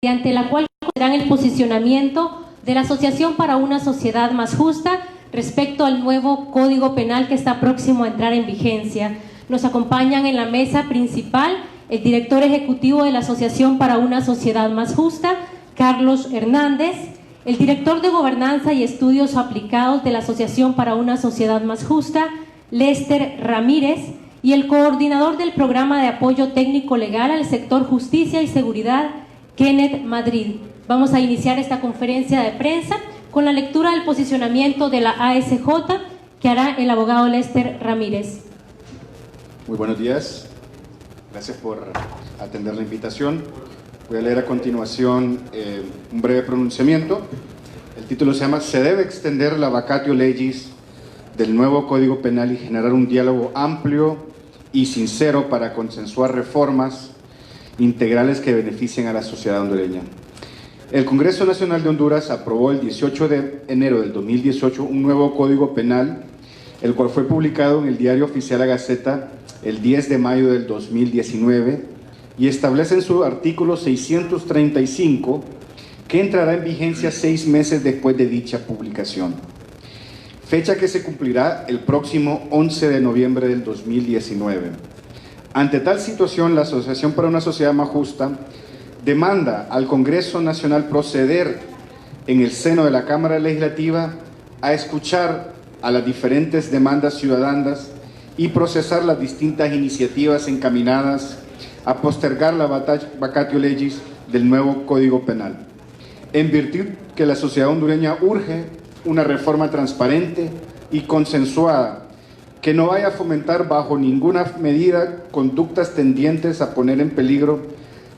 mediante la cual conocerán el posicionamiento de la Asociación para una Sociedad Más Justa respecto al nuevo Código Penal que está próximo a entrar en vigencia. Nos acompañan en la mesa principal el director ejecutivo de la Asociación para una Sociedad Más Justa, Carlos Hernández, el director de Gobernanza y Estudios Aplicados de la Asociación para una Sociedad Más Justa, Lester Ramírez, y el coordinador del Programa de Apoyo Técnico Legal al Sector Justicia y Seguridad, Kenneth Madrid. Vamos a iniciar esta conferencia de prensa con la lectura del posicionamiento de la ASJ que hará el abogado Lester Ramírez. Muy buenos días. Gracias por atender la invitación. Voy a leer a continuación un breve pronunciamiento. El título se llama "Se debe extender la vacatio legis del nuevo Código Penal y generar un diálogo amplio y sincero para consensuar reformas integrales que beneficien a la sociedad hondureña". El Congreso Nacional de Honduras aprobó el 18 de enero del 2018 un nuevo Código Penal, el cual fue publicado en el Diario Oficial La Gaceta el 10 de mayo del 2019 y establece en su artículo 635 que entrará en vigencia 6 meses después de dicha publicación, fecha que se cumplirá el próximo 11 de noviembre del 2019. Ante tal situación, la Asociación para una Sociedad Más Justa demanda al Congreso Nacional proceder en el seno de la Cámara Legislativa a escuchar a las diferentes demandas ciudadanas y procesar las distintas iniciativas encaminadas a postergar la vacatio legis del nuevo Código Penal, en virtud que la sociedad hondureña urge una reforma transparente y consensuada que no vaya a fomentar bajo ninguna medida conductas tendientes a poner en peligro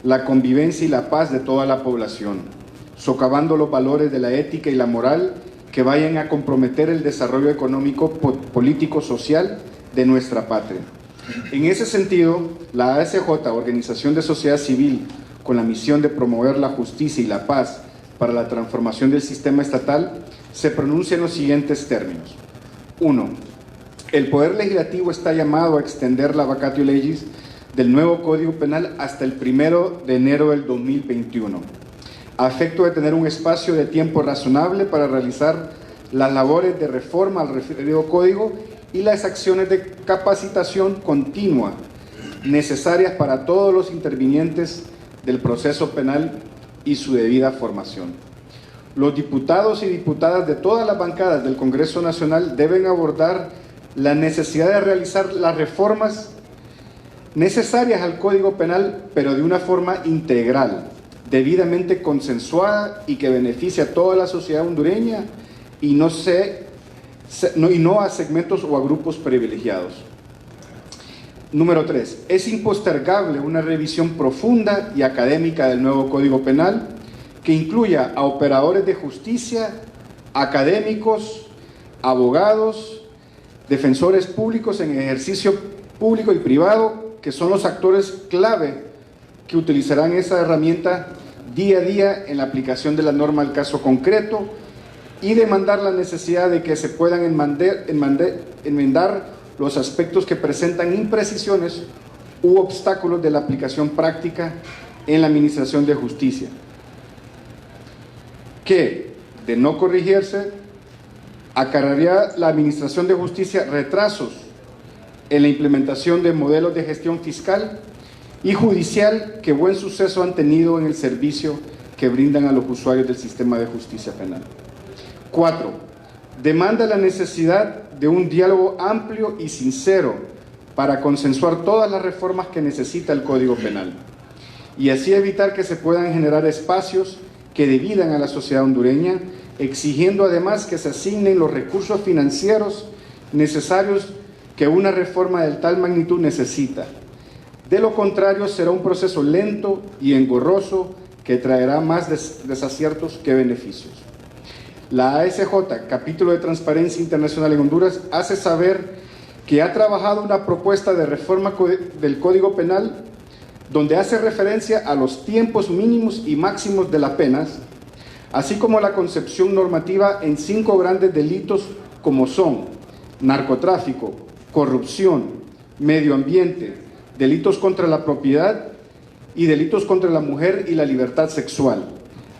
la convivencia y la paz de toda la población, socavando los valores de la ética y la moral que vayan a comprometer el desarrollo económico, político, social de nuestra patria. En ese sentido, la ASJ, Organización de Sociedad Civil, con la misión de promover la justicia y la paz para la transformación del sistema estatal, se pronuncia en los siguientes términos. 1. El Poder Legislativo está llamado a extender la vacatio legis del nuevo Código Penal hasta el 1 de enero del 2021, a efecto de tener un espacio de tiempo razonable para realizar las labores de reforma al referido código y las acciones de capacitación continua necesarias para todos los intervinientes del proceso penal y su debida formación. Los diputados y diputadas de todas las bancadas del Congreso Nacional deben abordar la necesidad de realizar las reformas necesarias al Código Penal, pero de una forma integral, debidamente consensuada y que beneficie a toda la sociedad hondureña y no a segmentos o a grupos privilegiados. Número 3. Es impostergable una revisión profunda y académica del nuevo Código Penal que incluya a operadores de justicia, académicos, abogados, defensores públicos en ejercicio público y privado, que son los actores clave que utilizarán esa herramienta día a día en la aplicación de la norma al caso concreto, y demandar la necesidad de que se puedan enmendar los aspectos que presentan imprecisiones u obstáculos de la aplicación práctica en la administración de justicia, que, de no corregirse, acarrearía la administración de justicia retrasos en la implementación de modelos de gestión fiscal y judicial que buen suceso han tenido en el servicio que brindan a los usuarios del sistema de justicia penal. 4. Demanda la necesidad de un diálogo amplio y sincero para consensuar todas las reformas que necesita el Código Penal y así evitar que se puedan generar espacios que dividan a la sociedad hondureña, exigiendo además que se asignen los recursos financieros necesarios que una reforma de tal magnitud necesita. De lo contrario, será un proceso lento y engorroso que traerá más desaciertos que beneficios. La ASJ, Capítulo de Transparencia Internacional en Honduras, hace saber que ha trabajado una propuesta de reforma del Código Penal donde hace referencia a los tiempos mínimos y máximos de las penas, así como la concepción normativa en 5 grandes delitos como son narcotráfico, corrupción, medio ambiente, delitos contra la propiedad y delitos contra la mujer y la libertad sexual,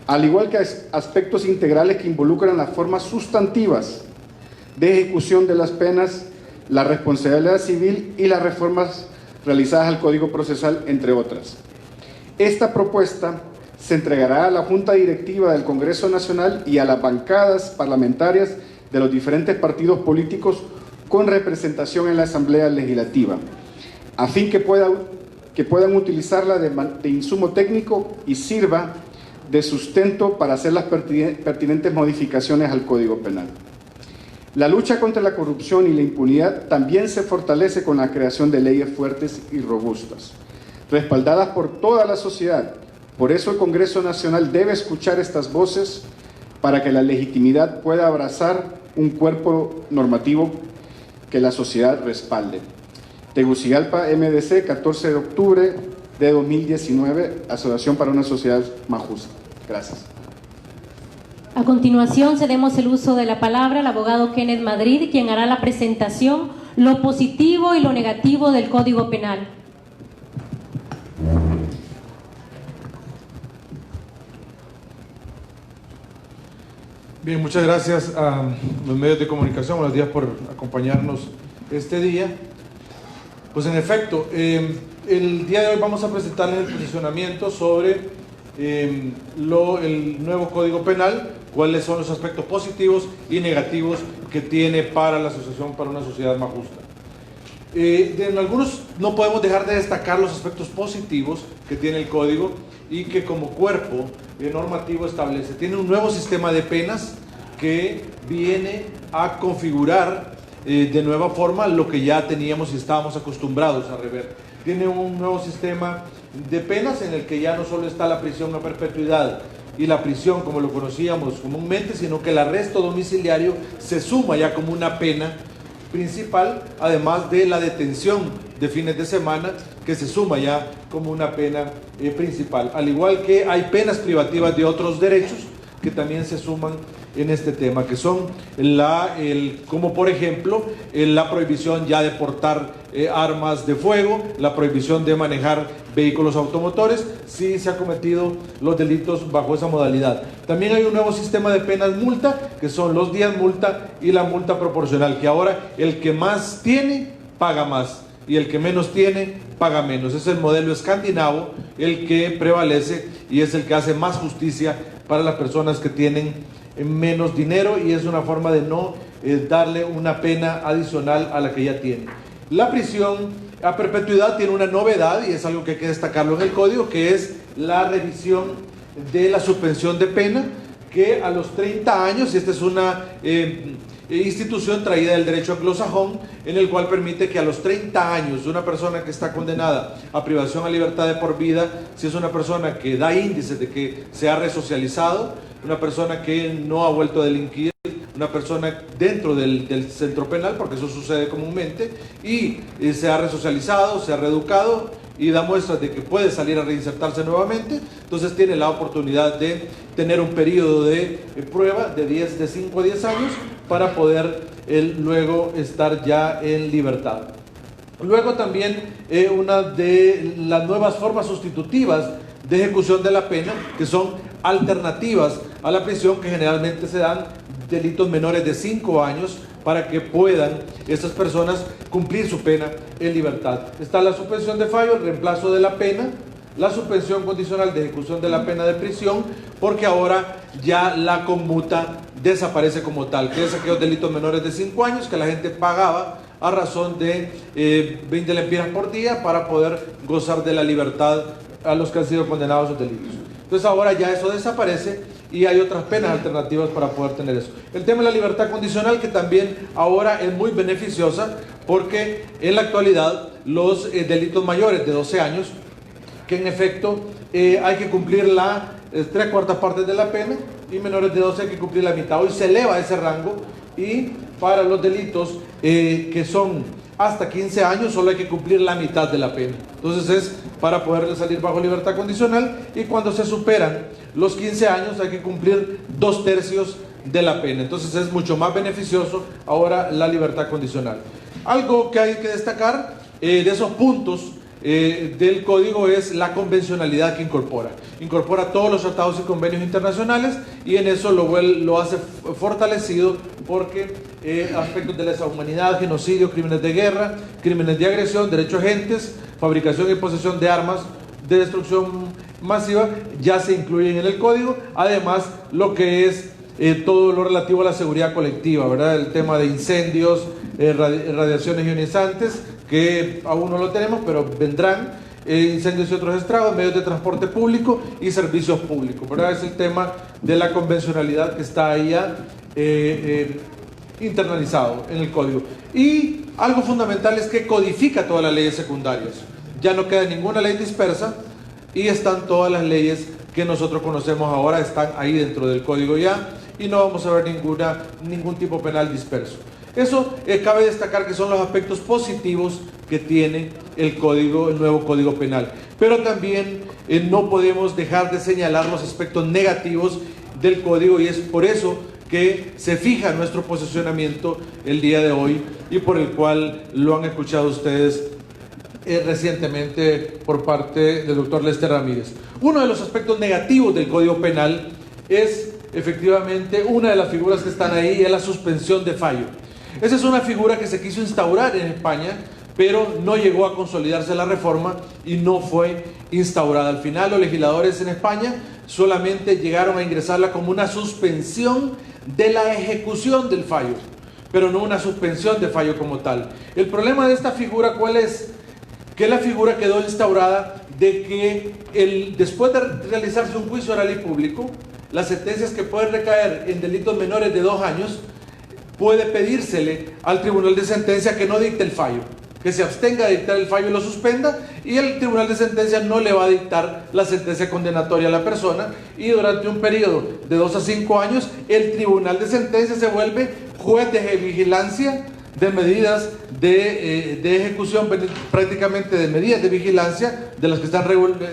al igual que aspectos integrales que involucran las formas sustantivas de ejecución de las penas, la responsabilidad civil y las reformas realizadas al Código Procesal, entre otras. Esta propuesta se entregará a la Junta Directiva del Congreso Nacional y a las bancadas parlamentarias de los diferentes partidos políticos con representación en la Asamblea Legislativa, a fin que puedan utilizarla de insumo técnico y sirva de sustento para hacer las pertinentes modificaciones al Código Penal. La lucha contra la corrupción y la impunidad también se fortalece con la creación de leyes fuertes y robustas, respaldadas por toda la sociedad. Por eso el Congreso Nacional debe escuchar estas voces para que la legitimidad pueda abrazar un cuerpo normativo que la sociedad respalde. Tegucigalpa, MDC, 14 de octubre de 2019, Asociación para una Sociedad Más Justa. Gracias. A continuación, cedemos el uso de la palabra al abogado Kenneth Madrid, quien hará la presentación, lo positivo y lo negativo del Código Penal. Bien, muchas gracias a los medios de comunicación, buenos días por acompañarnos este día. Pues en efecto, el día de hoy vamos a presentarles el posicionamiento sobre el nuevo Código Penal, cuáles son los aspectos positivos y negativos que tiene para la Asociación para una Sociedad Más Justa. En algunos no podemos dejar de destacar los aspectos positivos que tiene el Código y que como cuerpo normativo establece. Tiene un nuevo sistema de penas que viene a configurar de nueva forma lo que ya teníamos y estábamos acostumbrados a rever. Tiene un nuevo sistema de penas en el que ya no solo está la prisión a perpetuidad y la prisión como lo conocíamos comúnmente, sino que el arresto domiciliario se suma ya como una pena principal, además de la detención de fines de semana, que se suma ya como una pena principal. Al igual que hay penas privativas de otros derechos que también se suman en este tema, que son como por ejemplo la prohibición ya de portar armas de fuego, la prohibición de manejar vehículos automotores si se ha cometido los delitos bajo esa modalidad. También hay un nuevo sistema de penas multa, que son los días multa y la multa proporcional, que ahora el que más tiene paga más y el que menos tiene paga menos. Es el modelo escandinavo el que prevalece y es el que hace más justicia para las personas que tienen menos dinero, y es una forma de no darle una pena adicional a la que ya tiene. La prisión a perpetuidad tiene una novedad, y es algo que hay que destacarlo en el código, que es la revisión de la suspensión de pena, que a los 30 años, y esta es una institución traída del derecho anglosajón, en el cual permite que a los 30 años de una persona que está condenada a privación a libertad de por vida, si es una persona que da índices de que se ha resocializado, una persona que no ha vuelto a delinquir, una persona dentro del centro penal, porque eso sucede comúnmente, y se ha resocializado, se ha reeducado y da muestras de que puede salir a reinsertarse nuevamente, entonces tiene la oportunidad de tener un periodo de prueba de 5 a 10 años para poder luego estar ya en libertad. Luego también una de las nuevas formas sustitutivas de ejecución de la pena, que son alternativas a la prisión, que generalmente se dan delitos menores de 5 años para que puedan estas personas cumplir su pena en libertad. Está la suspensión de fallo, el reemplazo de la pena, la suspensión condicional de ejecución de la pena de prisión, porque ahora ya la conmuta desaparece como tal, que es aquellos delitos menores de 5 años que la gente pagaba a razón de 20 lempiras por día para poder gozar de la libertad a los que han sido condenados a esos delitos. Entonces ahora ya eso desaparece y hay otras penas alternativas para poder tener eso. El tema de la libertad condicional, que también ahora es muy beneficiosa, porque en la actualidad los delitos mayores de 12 años, que en efecto hay que cumplir la 3/4 partes de la pena, y menores de 12 hay que cumplir la mitad. Hoy se eleva ese rango, y para los delitos que son hasta 15 años solo hay que cumplir la mitad de la pena. Entonces es para poder salir bajo libertad condicional, y cuando se superan los 15 años hay que cumplir 2/3 de la pena. Entonces es mucho más beneficioso ahora la libertad condicional. Algo que hay que destacar de esos puntos del código es la convencionalidad que incorpora todos los tratados y convenios internacionales, y en eso lo hace fortalecido porque aspectos de lesa humanidad, genocidio, crímenes de guerra, crímenes de agresión, derechos agentes, fabricación y posesión de armas de destrucción masiva ya se incluyen en el código. Además, lo que es todo lo relativo a la seguridad colectiva, ¿verdad? El tema de incendios, radiaciones ionizantes, que aún no lo tenemos, pero vendrán, incendios y otros estragos, medios de transporte público y servicios públicos, ¿verdad? Es el tema de la convencionalidad que está ahí ya internalizado en el código. Y algo fundamental es que codifica todas las leyes secundarias. Ya no queda ninguna ley dispersa y están todas las leyes que nosotros conocemos ahora, están ahí dentro del código ya, y no vamos a ver ningún tipo penal disperso. Eso cabe destacar que son los aspectos positivos que tiene el nuevo Código Penal. Pero también no podemos dejar de señalar los aspectos negativos del código, y es por eso que se fija nuestro posicionamiento el día de hoy y por el cual lo han escuchado ustedes recientemente por parte del doctor Lester Ramírez. Uno de los aspectos negativos del Código Penal es efectivamente una de las figuras que están ahí, es la suspensión de fallo. Esa es una figura que se quiso instaurar en España, pero no llegó a consolidarse la reforma y no fue instaurada. Al final, los legisladores en España solamente llegaron a ingresarla como una suspensión de la ejecución del fallo, pero no una suspensión de fallo como tal. El problema de esta figura, ¿cuál es? Que la figura quedó instaurada de que después de realizarse un juicio oral y público, las sentencias que pueden recaer en delitos menores de 2 años, puede pedírsele al tribunal de sentencia que no dicte el fallo, que se abstenga de dictar el fallo y lo suspenda, y el tribunal de sentencia no le va a dictar la sentencia condenatoria a la persona, y durante un periodo de 2 a 5 años el tribunal de sentencia se vuelve juez de vigilancia de medidas de ejecución, prácticamente de medidas de vigilancia, de las que están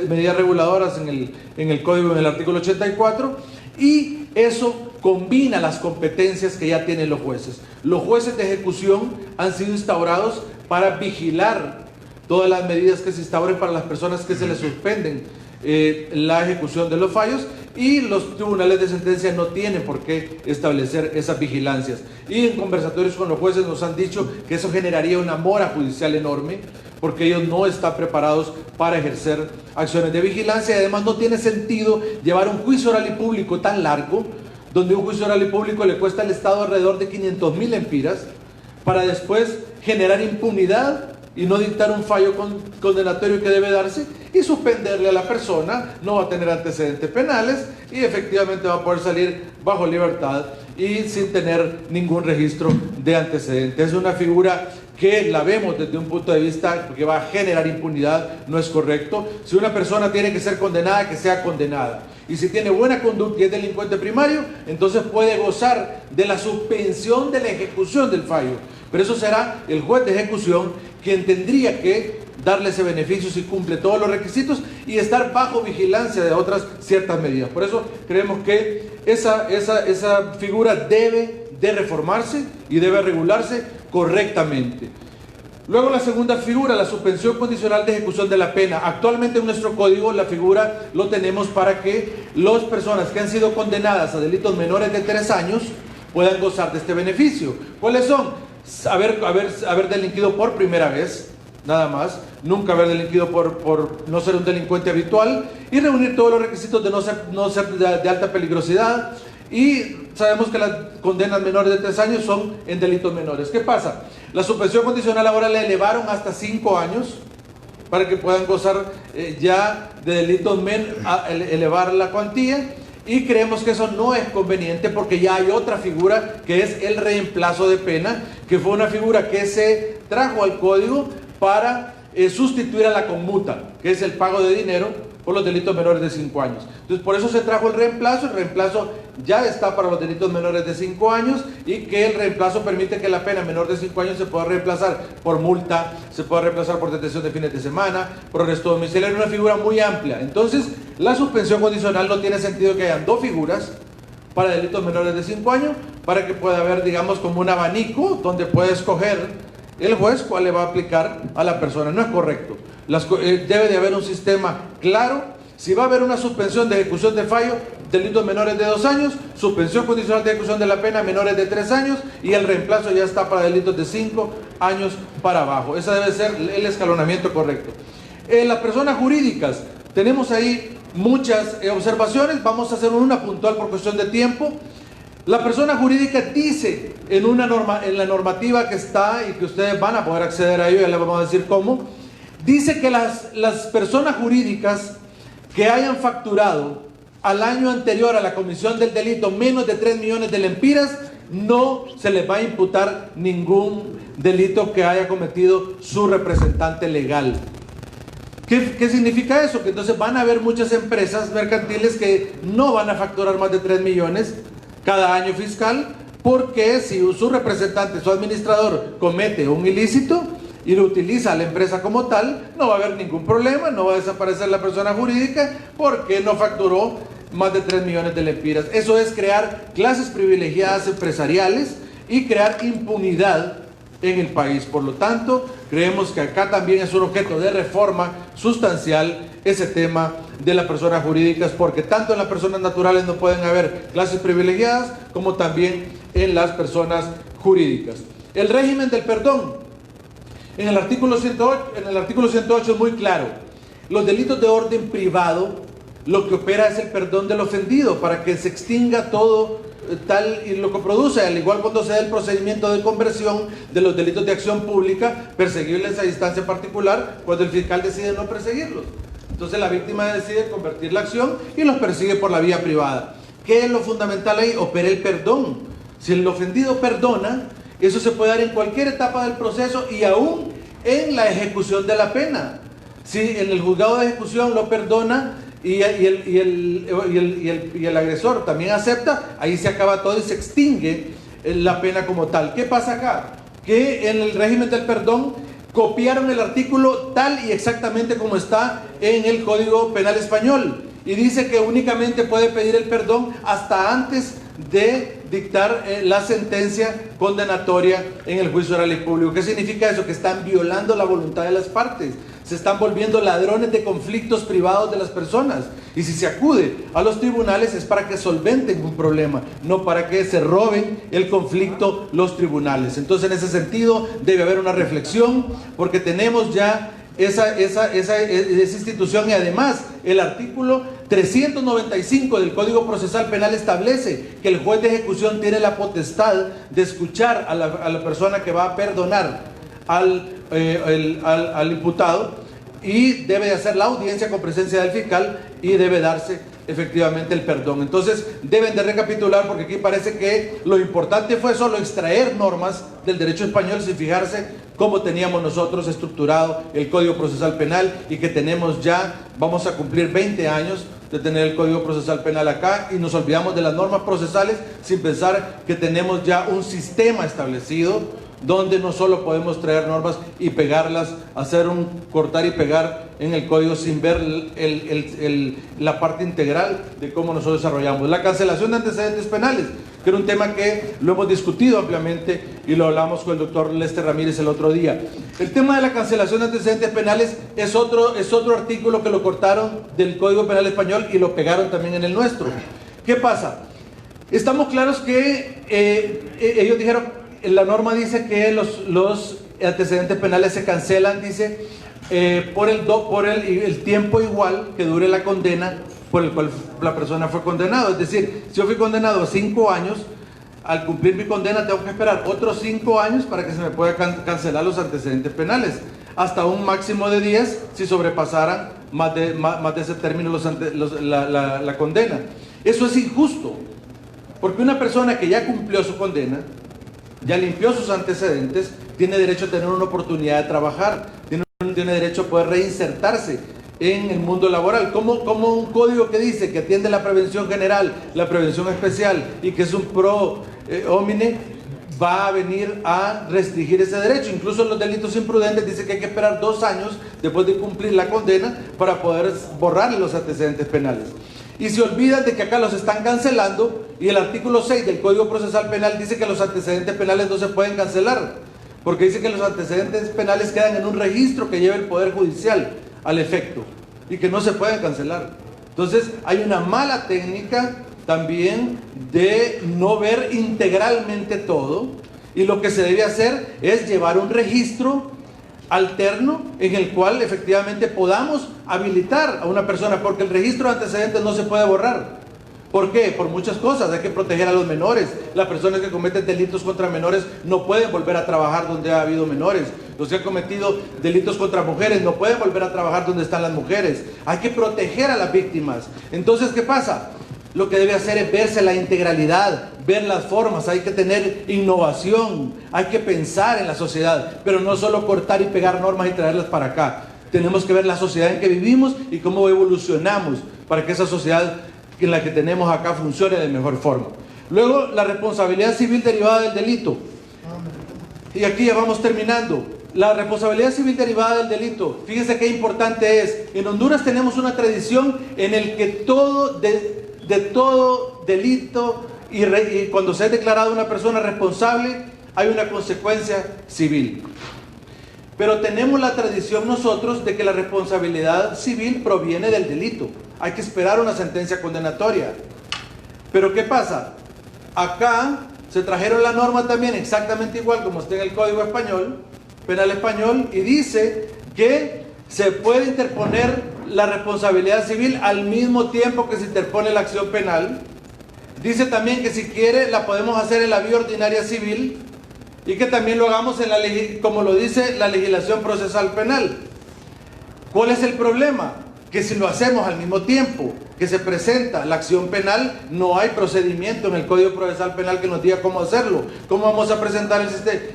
medidas reguladoras en el código, en el artículo 84, y eso combina las competencias que ya tienen los jueces. Los jueces de ejecución han sido instaurados para vigilar todas las medidas que se instauren para las personas que se les suspenden la ejecución de los fallos, y los tribunales de sentencia no tienen por qué establecer esas vigilancias. Y en conversatorios con los jueces nos han dicho que eso generaría una mora judicial enorme, porque ellos no están preparados para ejercer acciones de vigilancia, y además no tiene sentido llevar un juicio oral y público tan largo, donde un juicio oral y público le cuesta al Estado alrededor de 500.000 lempiras, para después generar impunidad y no dictar un fallo condenatorio que debe darse, y suspenderle a la persona, no va a tener antecedentes penales y efectivamente va a poder salir bajo libertad y sin tener ningún registro de antecedentes. Es una figura que la vemos desde un punto de vista que va a generar impunidad, no es correcto. Si una persona tiene que ser condenada, que sea condenada. Y si tiene buena conducta y es delincuente primario, entonces puede gozar de la suspensión de la ejecución del fallo. Pero eso será el juez de ejecución quien tendría que darle ese beneficio si cumple todos los requisitos y estar bajo vigilancia de otras ciertas medidas. Por eso creemos que esa figura debe de reformarse y debe regularse correctamente. Luego la segunda figura, la suspensión condicional de ejecución de la pena. Actualmente en nuestro código la figura lo tenemos para que las personas que han sido condenadas a delitos menores de 3 años puedan gozar de este beneficio. ¿Cuáles son? Haber delinquido por primera vez, nada más, nunca haber delinquido por no ser un delincuente habitual, y reunir todos los requisitos de no ser de alta peligrosidad. Y sabemos que las condenas menores de 3 años son en delitos menores. ¿Qué pasa? La suspensión condicional ahora la elevaron hasta 5 años para que puedan gozar ya de delitos elevar la cuantía, y creemos que eso no es conveniente porque ya hay otra figura que es el reemplazo de pena, que fue una figura que se trajo al código para sustituir a la conmuta, que es el pago de dinero por los delitos menores de 5 años. Entonces por eso se trajo el reemplazo ya está para los delitos menores de 5 años, y que el reemplazo permite que la pena menor de 5 años se pueda reemplazar por multa, se pueda reemplazar por detención de fines de semana, por arresto domiciliario, una figura muy amplia. Entonces la suspensión condicional no tiene sentido que hayan 2 figuras para delitos menores de 5 años, para que pueda haber, digamos, como un abanico donde puede escoger el juez cuál le va a aplicar a la persona. No es correcto. Debe de haber un sistema claro. Si va a haber una suspensión de ejecución de fallo, delitos menores de 2 años, suspensión condicional de ejecución de la pena menores de 3 años, y el reemplazo ya está para delitos de 5 años para abajo. Ese debe ser el escalonamiento correcto. Las personas jurídicas, tenemos ahí muchas observaciones. Vamos a hacer una puntual por cuestión de tiempo. La persona jurídica dice en la normativa que está y que ustedes van a poder acceder a ello, ya les vamos a decir cómo, dice que las personas jurídicas que hayan facturado al año anterior a la comisión del delito menos de 3 millones de lempiras, no se les va a imputar ningún delito que haya cometido su representante legal. ¿Qué significa eso? Que entonces van a haber muchas empresas mercantiles que no van a facturar más de 3 millones cada año fiscal, porque si su representante, su administrador, comete un ilícito y lo utiliza a la empresa como tal, no va a haber ningún problema, no va a desaparecer la persona jurídica porque no facturó más de 3 millones de lempiras. Eso es crear clases privilegiadas empresariales y crear impunidad en el país. Por lo tanto, creemos que acá también es un objeto de reforma sustancial ese tema de las personas jurídicas, porque tanto en las personas naturales no pueden haber clases privilegiadas como también en las personas jurídicas. El régimen del perdón. En el artículo 108 es muy claro. Los delitos de orden privado, lo que opera es el perdón del ofendido para que se extinga todo tal y lo que produce, al igual cuando se da el procedimiento de conversión de los delitos de acción pública, perseguirles a instancia particular cuando el fiscal decide no perseguirlos. Entonces la víctima decide convertir la acción y los persigue por la vía privada. ¿Qué es lo fundamental ahí? Opera el perdón. Si el ofendido perdona, eso se puede dar en cualquier etapa del proceso y aún en la ejecución de la pena. Si en el juzgado de ejecución lo perdona y el agresor también acepta, ahí se acaba todo y se extingue la pena como tal. ¿Qué pasa acá? Que en el régimen del perdón copiaron el artículo tal y exactamente como está en el Código Penal español, y dice que únicamente puede pedir el perdón hasta antes de dictar la sentencia condenatoria en el juicio oral y público. ¿Qué significa eso? Que están violando la voluntad de las partes, se están volviendo ladrones de conflictos privados de las personas, y si se acude a los tribunales es para que solventen un problema, no para que se roben el conflicto los tribunales. Entonces en ese sentido debe haber una reflexión, porque tenemos ya esa institución, y además el artículo 395 del Código Procesal Penal establece que el juez de ejecución tiene la potestad de escuchar a la persona que va a perdonar al imputado, y debe de hacer la audiencia con presencia del fiscal y debe darse efectivamente el perdón. Entonces deben de recapitular, porque aquí parece que lo importante fue solo extraer normas del derecho español sin fijarse cómo teníamos nosotros estructurado el Código Procesal Penal, y que tenemos ya, vamos a cumplir 20 años de tener el Código Procesal Penal acá, y nos olvidamos de las normas procesales sin pensar que tenemos ya un sistema establecido donde no solo podemos traer normas y pegarlas, hacer un cortar y pegar en el código sin ver la parte integral de cómo nosotros desarrollamos. La cancelación de antecedentes penales, que era un tema que lo hemos discutido ampliamente y lo hablamos con el doctor Lester Ramírez el otro día. El tema de la cancelación de antecedentes penales es otro artículo que lo cortaron del Código Penal español y lo pegaron también en el nuestro. ¿Qué pasa? Estamos claros que ellos dijeron, la norma dice que los antecedentes penales se cancelan, dice, por el tiempo igual que dure la condena por el cual la persona fue condenado. Es decir, si yo fui condenado a 5 años, al cumplir mi condena tengo que esperar otros 5 años para que se me pueda cancelar los antecedentes penales, hasta un máximo de 10 si sobrepasaran más de ese término la condena. Eso es injusto, porque una persona que ya cumplió su condena, ya limpió sus antecedentes, tiene derecho a tener una oportunidad de trabajar, tiene derecho a poder reinsertarse en el mundo laboral. Como un código que dice que atiende la prevención general, la prevención especial, y que es un pro homine, va a venir a restringir ese derecho. Incluso en los delitos imprudentes dice que hay que esperar 2 años después de cumplir la condena para poder borrarle los antecedentes penales. Y se olvidan de que acá los están cancelando, y el artículo 6 del Código Procesal Penal dice que los antecedentes penales no se pueden cancelar, porque dice que los antecedentes penales quedan en un registro que lleva el Poder Judicial al efecto y que no se pueden cancelar. Entonces hay una mala técnica también de no ver integralmente todo, y lo que se debe hacer es llevar un registro alterno en el cual efectivamente podamos habilitar a una persona, porque el registro de antecedentes no se puede borrar. ¿Por qué? Por muchas cosas. Hay que proteger a los menores. Las personas que cometen delitos contra menores no pueden volver a trabajar donde ha habido menores. Los que han cometido delitos contra mujeres no pueden volver a trabajar donde están las mujeres. Hay que proteger a las víctimas. Entonces, ¿qué pasa? Lo que debe hacer es verse la integralidad, ver las formas. Hay que tener innovación, hay que pensar en la sociedad, pero no solo cortar y pegar normas y traerlas para acá. Tenemos que ver la sociedad en que vivimos y cómo evolucionamos para que esa sociedad en la que tenemos acá funcione de mejor forma. Luego, la responsabilidad civil derivada del delito. Y aquí ya vamos terminando. La responsabilidad civil derivada del delito. Fíjense qué importante es. En Honduras tenemos una tradición en el que todo de todo delito y cuando se ha declarado una persona responsable, hay una consecuencia civil. Pero tenemos la tradición nosotros de que la responsabilidad civil proviene del delito. Hay que esperar una sentencia condenatoria. Pero ¿qué pasa? Acá se trajeron la norma también exactamente igual como está en el Código Español, Penal Español, y dice que se puede interponer la responsabilidad civil al mismo tiempo que se interpone la acción penal. Dice también que si quiere la podemos hacer en la vía ordinaria civil y que también lo hagamos en como lo dice la legislación procesal penal. ¿Cuál es el problema? Que si lo hacemos al mismo tiempo que se presenta la acción penal, no hay procedimiento en el Código Procesal Penal que nos diga cómo hacerlo. ¿Cómo vamos a presentar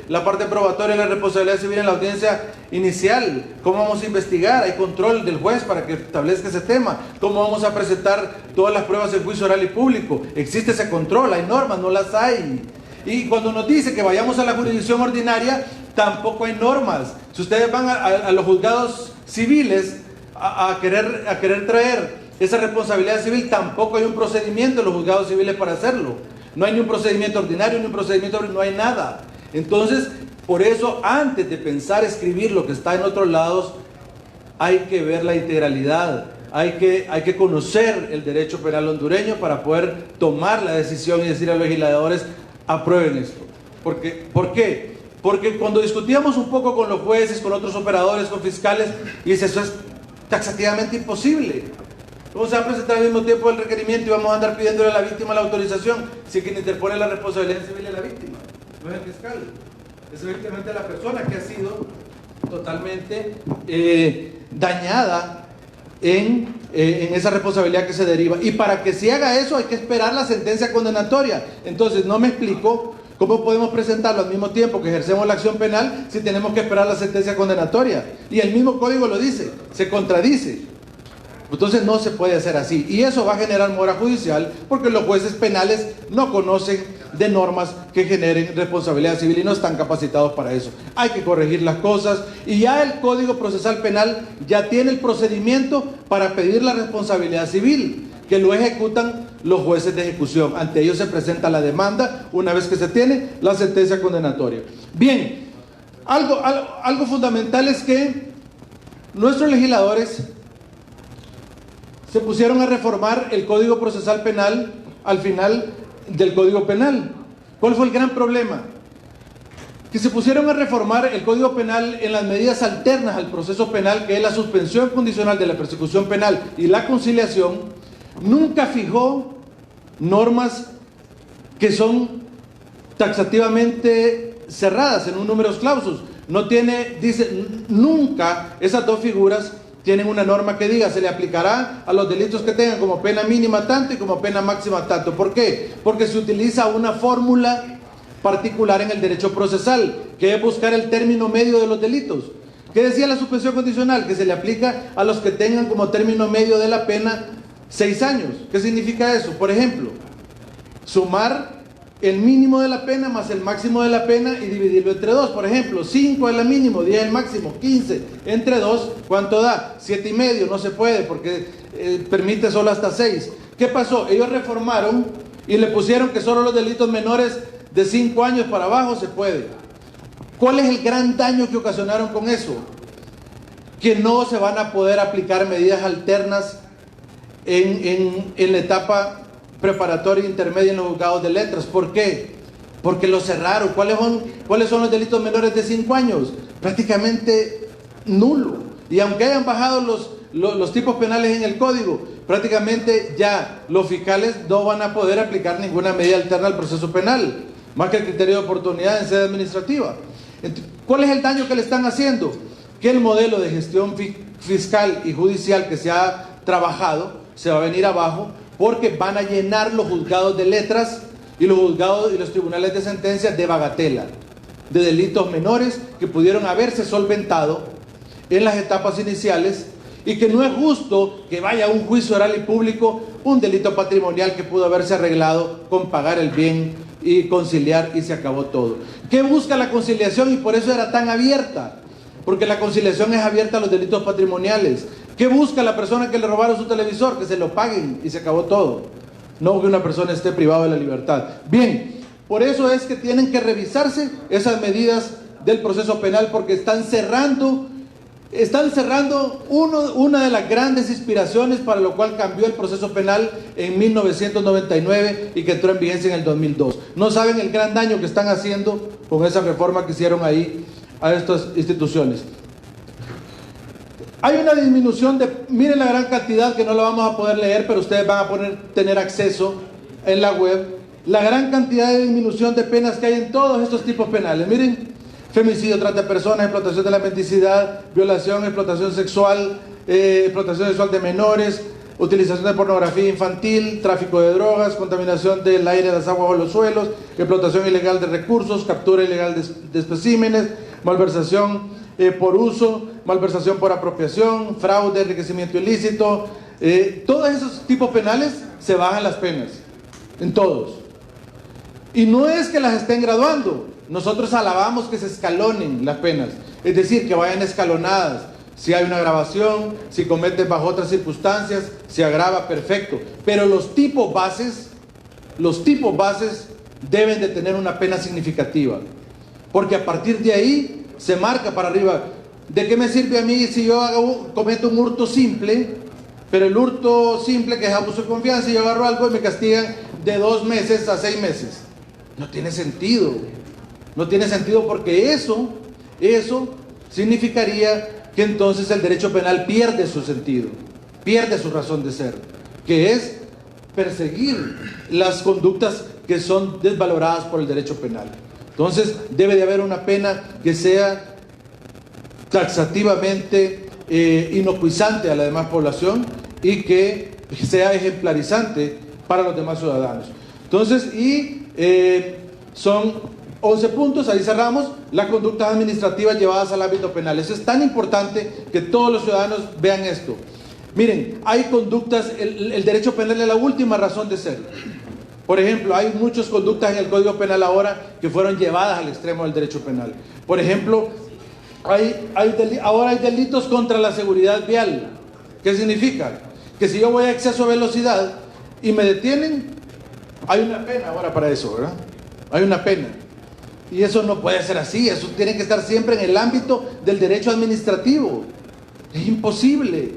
la parte probatoria y la responsabilidad civil en la audiencia inicial? ¿Cómo vamos a investigar? Hay control del juez para que establezca ese tema. ¿Cómo vamos a presentar todas las pruebas en juicio oral y público? Existe ese control, hay normas, no las hay. Y cuando nos dice que vayamos a la jurisdicción ordinaria, tampoco hay normas. Si ustedes van a los juzgados civiles a querer traer esa responsabilidad civil, tampoco hay un procedimiento en los juzgados civiles para hacerlo. No hay ni un procedimiento ordinario, ni un procedimiento, no hay nada. Entonces, por eso, antes de pensar escribir lo que está en otros lados, hay que ver la integralidad. Hay que conocer el derecho penal hondureño para poder tomar la decisión y decir a los legisladores: aprueben esto. ¿Por qué? Porque cuando discutíamos un poco con los jueces, con otros operadores, con fiscales, y dice, eso es taxativamente imposible. ¿Cómo se va a presentar al mismo tiempo el requerimiento y vamos a andar pidiéndole a la víctima la autorización si quien interpone la responsabilidad civil es la víctima, no es el fiscal? Es evidentemente la persona que ha sido totalmente dañada en esa responsabilidad que se deriva. Y para que se haga eso hay que esperar la sentencia condenatoria. Entonces no me explico cómo podemos presentarlo al mismo tiempo que ejercemos la acción penal si tenemos que esperar la sentencia condenatoria. Y el mismo código lo dice, se contradice. Entonces no se puede hacer así, y eso va a generar mora judicial porque los jueces penales no conocen de normas que generen responsabilidad civil y no están capacitados para eso. Hay que corregir las cosas, y ya el Código Procesal Penal ya tiene el procedimiento para pedir la responsabilidad civil, que lo ejecutan los jueces de ejecución. Ante ellos se presenta la demanda una vez que se tiene la sentencia condenatoria. Bien, algo fundamental es que nuestros legisladores se pusieron a reformar el Código Procesal Penal al final del Código Penal. ¿Cuál fue el gran problema? Que se pusieron a reformar el Código Penal en las medidas alternas al proceso penal, que es la suspensión condicional de la persecución penal y la conciliación. Nunca fijó normas que son taxativamente cerradas en un números clausus. No tiene, dice, nunca esas dos figuras tienen una norma que diga se le aplicará a los delitos que tengan como pena mínima tanto y como pena máxima tanto. ¿Por qué? Porque se utiliza una fórmula particular en el derecho procesal, que es buscar el término medio de los delitos. ¿Qué decía la suspensión condicional? Que se le aplica a los que tengan como término medio de la pena 6 años. ¿Qué significa eso? Por ejemplo, sumar el mínimo de la pena más el máximo de la pena y dividirlo entre 2. Por ejemplo, 5 es el mínimo, 10 es el máximo, 15 entre 2, ¿cuánto da? 7,5, no se puede porque permite solo hasta 6. ¿Qué pasó? Ellos reformaron y le pusieron que solo los delitos menores de 5 años para abajo se puede. ¿Cuál es el gran daño que ocasionaron con eso? Que no se van a poder aplicar medidas alternas en la etapa preparatoria e intermedia en los juzgados de letras. ¿Por qué? Porque lo cerraron. ¿Cuáles son los delitos menores de 5 años? Prácticamente nulo. Y aunque hayan bajado los tipos penales en el código, prácticamente ya los fiscales no van a poder aplicar ninguna medida alterna al proceso penal, más que el criterio de oportunidad en sede administrativa. ¿Cuál es el daño que le están haciendo? Que el modelo de gestión fiscal y judicial que se ha trabajado se va a venir abajo, porque van a llenar los juzgados de letras y los juzgados y los tribunales de sentencias de bagatela, de delitos menores que pudieron haberse solventado en las etapas iniciales, y que no es justo que vaya a un juicio oral y público un delito patrimonial que pudo haberse arreglado con pagar el bien y conciliar, y se acabó todo. ¿Qué busca la conciliación? Y por eso era tan abierta, porque la conciliación es abierta a los delitos patrimoniales. ¿Qué busca la persona que le robaron su televisor? Que se lo paguen y se acabó todo, no que una persona esté privada de la libertad. Bien, por eso es que tienen que revisarse esas medidas del proceso penal, porque están cerrando una de las grandes inspiraciones para lo cual cambió el proceso penal en 1999 y que entró en vigencia en el 2002. No saben el gran daño que están haciendo con esa reforma que hicieron ahí a estas instituciones. Hay una disminución miren la gran cantidad, que no la vamos a poder leer, pero ustedes van a tener acceso en la web, la gran cantidad de disminución de penas que hay en todos estos tipos penales. Miren: femicidio, trata de personas, explotación de la mendicidad, violación, explotación sexual de menores, utilización de pornografía infantil, tráfico de drogas, contaminación del aire, las aguas o los suelos, explotación ilegal de recursos, captura ilegal de especímenes, malversación por uso, malversación por apropiación, fraude, enriquecimiento ilícito. Todos esos tipos penales se bajan las penas, en todos. Y no es que las estén graduando. Nosotros alabamos que se escalonen las penas, es decir, que vayan escalonadas. Si hay una agravación, si cometen bajo otras circunstancias, se agrava, perfecto. Pero los tipos bases deben de tener una pena significativa, porque a partir de ahí se marca para arriba. ¿De qué me sirve a mí si yo cometo un hurto simple, pero el hurto simple, que es abuso de confianza, y yo agarro algo y me castigan de 2 meses a 6 meses? No tiene sentido. No tiene sentido, porque eso significaría que entonces el derecho penal pierde su sentido, pierde su razón de ser, que es perseguir las conductas que son desvaloradas por el derecho penal. Entonces debe de haber una pena que sea taxativamente inocuizante a la demás población y que sea ejemplarizante para los demás ciudadanos. Entonces, son 11 puntos, ahí cerramos. Las conductas administrativas llevadas al ámbito penal. Eso es tan importante que todos los ciudadanos vean esto. Miren, hay conductas, el derecho penal es la última razón de ser. Por ejemplo, hay muchas conductas en el Código Penal ahora que fueron llevadas al extremo del derecho penal. Por ejemplo, ahora hay delitos contra la seguridad vial. ¿Qué significa? Que si yo voy a exceso de velocidad y me detienen, hay una pena ahora para eso, ¿verdad? Hay una pena. Y eso no puede ser así. Eso tiene que estar siempre en el ámbito del derecho administrativo. Es imposible.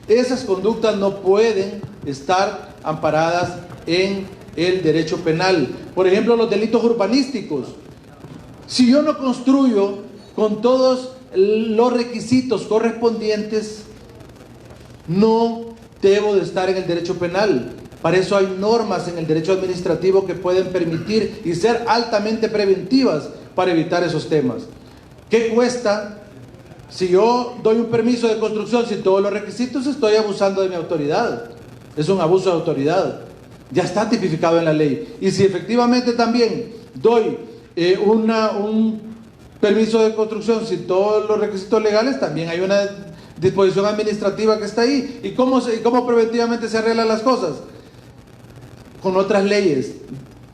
Esas conductas no pueden estar amparadas en el derecho penal. Por ejemplo, los delitos urbanísticos. Si yo no construyo con todos los requisitos correspondientes, no debo de estar en el derecho penal. Para eso hay normas en el derecho administrativo que pueden permitir y ser altamente preventivas para evitar esos temas. ¿Qué cuesta? Si yo doy un permiso de construcción sin todos los requisitos, estoy abusando de mi autoridad. Es un abuso de autoridad. Ya está tipificado en la ley. Y si efectivamente también doy un permiso de construcción sin todos los requisitos legales, también hay una disposición administrativa que está ahí. ¿Y cómo preventivamente se arreglan las cosas? Con otras leyes,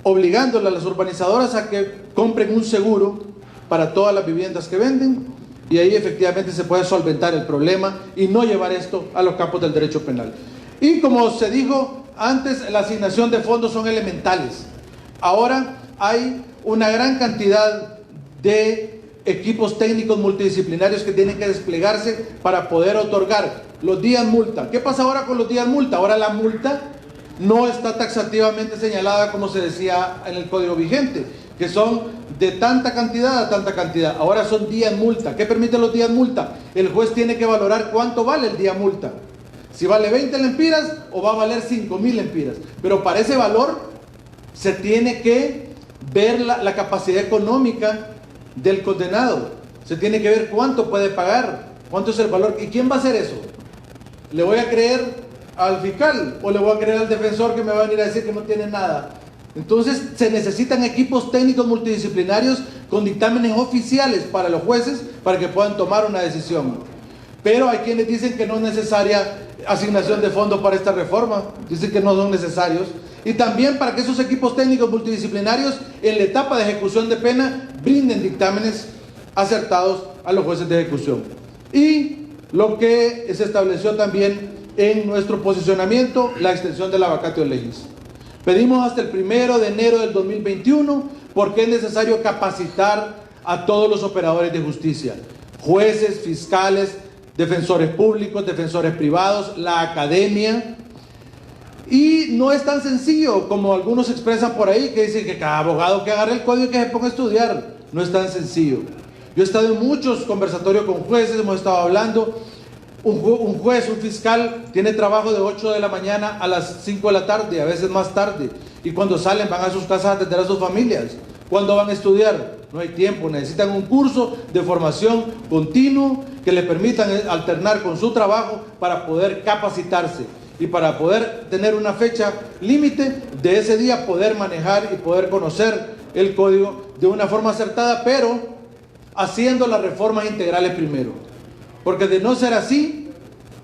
obligándole a las urbanizadoras a que compren un seguro para todas las viviendas que venden, y ahí efectivamente se puede solventar el problema y no llevar esto a los campos del derecho penal. Y como se dijo antes, la asignación de fondos son elementales. Ahora hay una gran cantidad de equipos técnicos multidisciplinarios que tienen que desplegarse para poder otorgar los días multa. ¿Qué pasa ahora con los días multa? Ahora la multa no está taxativamente señalada como se decía en el código vigente, que son de tanta cantidad a tanta cantidad. Ahora son días multa. ¿Qué permiten los días multa? El juez tiene que valorar cuánto vale el día multa. Si vale 20 lempiras o va a valer 5.000 lempiras. Pero para ese valor se tiene que ver la capacidad económica del condenado. Se tiene que ver cuánto puede pagar, cuánto es el valor. ¿Y quién va a hacer eso? ¿Le voy a creer al fiscal o le voy a creer al defensor que me va a venir a decir que no tiene nada? Entonces se necesitan equipos técnicos multidisciplinarios con dictámenes oficiales para los jueces para que puedan tomar una decisión. Pero hay quienes dicen que no es necesaria asignación de fondos para esta reforma, dicen que no son necesarios. Y también para que esos equipos técnicos multidisciplinarios en la etapa de ejecución de pena brinden dictámenes acertados a los jueces de ejecución. Y lo que se estableció también en nuestro posicionamiento, la extensión de la vacatio legis. Pedimos hasta el 1 de enero del 2021 porque es necesario capacitar a todos los operadores de justicia, jueces, fiscales, defensores públicos, defensores privados, la academia. Y no es tan sencillo como algunos expresan por ahí, que dicen que cada abogado que agarre el código y que se ponga a estudiar. No es tan sencillo. Yo he estado en muchos conversatorios con jueces, hemos estado hablando. Un juez, un fiscal, tiene trabajo de 8 de la mañana a las 5 de la tarde, a veces más tarde. Y cuando salen van a sus casas a atender a sus familias. ¿Cuándo van a estudiar? No hay tiempo, necesitan un curso de formación continuo que les permitan alternar con su trabajo para poder capacitarse y para poder tener una fecha límite de ese día, poder manejar y poder conocer el código de una forma acertada, pero haciendo las reformas integrales primero. Porque de no ser así,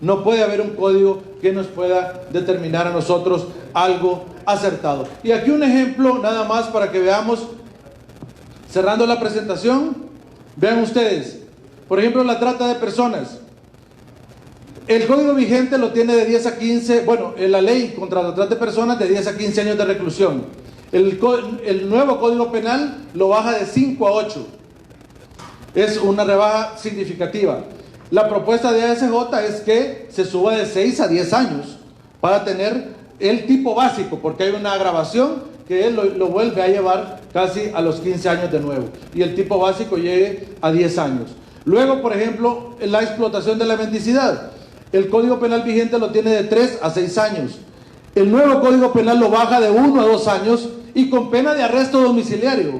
no puede haber un código que nos pueda determinar a nosotros algo acertado. Y aquí un ejemplo nada más para que veamos, cerrando la presentación, vean ustedes, por ejemplo, la trata de personas. El código vigente lo tiene de 10 a 15, bueno, la ley contra la trata de personas de 10 a 15 años de reclusión. El nuevo código penal lo baja de 5 a 8. Es una rebaja significativa. La propuesta de ASJ es que se suba de 6 a 10 años para tener el tipo básico, porque hay una agravación que él lo vuelve a llevar casi a los 15 años de nuevo, y el tipo básico llegue a 10 años. Luego, por ejemplo, la explotación de la mendicidad. El Código Penal vigente lo tiene de 3 a 6 años. El nuevo Código Penal lo baja de 1 a 2 años y con pena de arresto domiciliario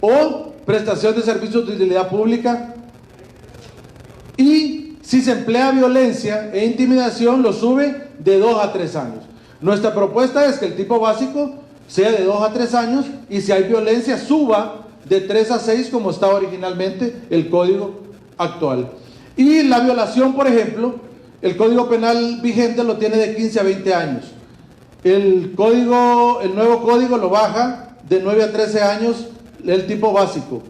o prestación de servicios de utilidad pública. Y si se emplea violencia e intimidación, lo sube de 2 a 3 años. Nuestra propuesta es que el tipo básico sea de 2 a 3 años y si hay violencia suba de 3 a 6 como estaba originalmente el código actual. Y la violación, por ejemplo, el Código Penal vigente lo tiene de 15 a 20 años. El nuevo código lo baja de 9 a 13 años el tipo básico.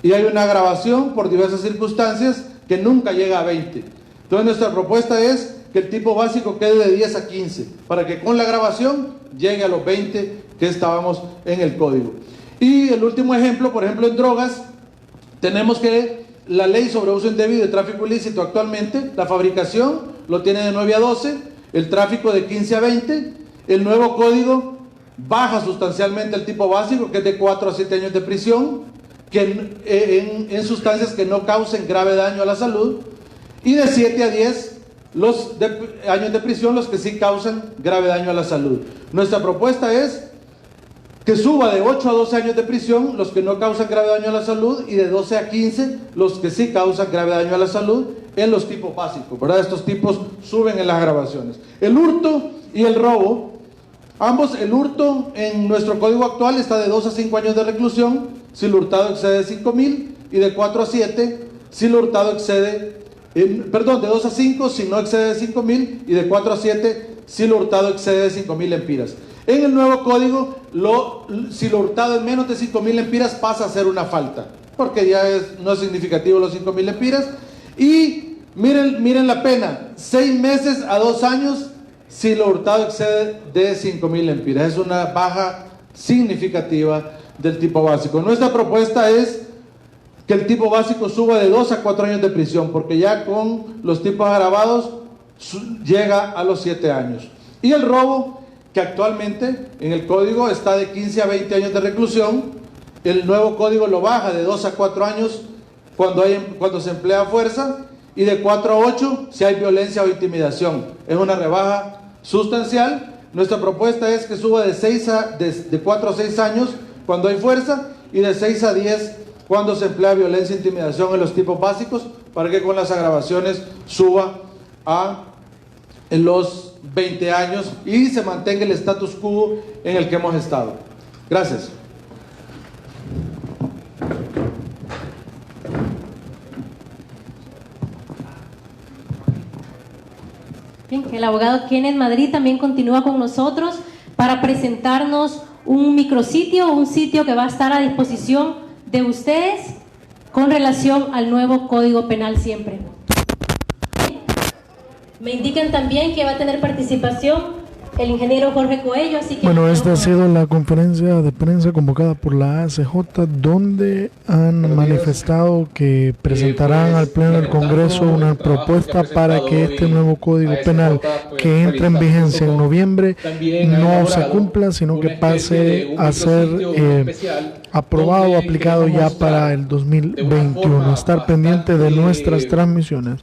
Y hay una agravación por diversas circunstancias que nunca llega a 20. Entonces nuestra propuesta es que el tipo básico quede de 10 a 15, para que con la agravación llegue a los 20 que estábamos en el código. Y el último ejemplo, por ejemplo en drogas, tenemos que la ley sobre uso indebido y tráfico ilícito actualmente, la fabricación lo tiene de 9 a 12, el tráfico de 15 a 20, el nuevo código baja sustancialmente el tipo básico, que es de 4 a 7 años de prisión, que en sustancias que no causen grave daño a la salud, y de 7 a 10 años de prisión los que sí causan grave daño a la salud. Nuestra propuesta es que suba de 8 a 12 años de prisión los que no causan grave daño a la salud y de 12 a 15 los que sí causan grave daño a la salud en los tipos básicos, ¿verdad? Estos tipos suben en las grabaciones. El hurto y el robo, ambos, el hurto en nuestro código actual está de 2 a 5 años de reclusión si el hurtado excede 5,000 y de 4 a 7 si el hurtado excede, de 2 a 5 si no excede 5,000 y de 4 a 7 si el hurtado excede 5,000 lempiras. En el nuevo código, si lo hurtado es menos de 5,000 lempiras pasa a ser una falta, porque ya no es significativo los 5,000 lempiras. Y miren la pena, 6 meses a 2 años si lo hurtado excede de 5,000 lempiras. Es una baja significativa del tipo básico. Nuestra propuesta es que el tipo básico suba de 2 a 4 años de prisión, porque ya con los tipos agravados llega a los 7 años. Y el robo, que actualmente en el código está de 15 a 20 años de reclusión, el nuevo código lo baja de 2 a 4 años cuando se emplea fuerza, y de 4 a 8 si hay violencia o intimidación. Es una rebaja sustancial. Nuestra propuesta es que suba de 4 a 6 años cuando hay fuerza, y de 6 a 10 cuando se emplea violencia e intimidación en los tipos básicos, para que con las agravaciones suba a los 20 años y se mantenga el status quo en el que hemos estado. Gracias. Bien, el abogado Kenneth Madrid también continúa con nosotros para presentarnos un micrositio, un sitio que va a estar a disposición de ustedes con relación al nuevo Código Penal siempre. Me indican también que va a tener participación el ingeniero Jorge Coello, así que... Bueno, esta ha sido la conferencia de prensa convocada por la ACJ, donde han manifestado que presentarán al Pleno del Congreso una propuesta para que este nuevo Código Penal, que entra en vigencia en noviembre, no se cumpla, sino que pase a ser aprobado o aplicado ya para el 2021. Estar pendiente de nuestras transmisiones.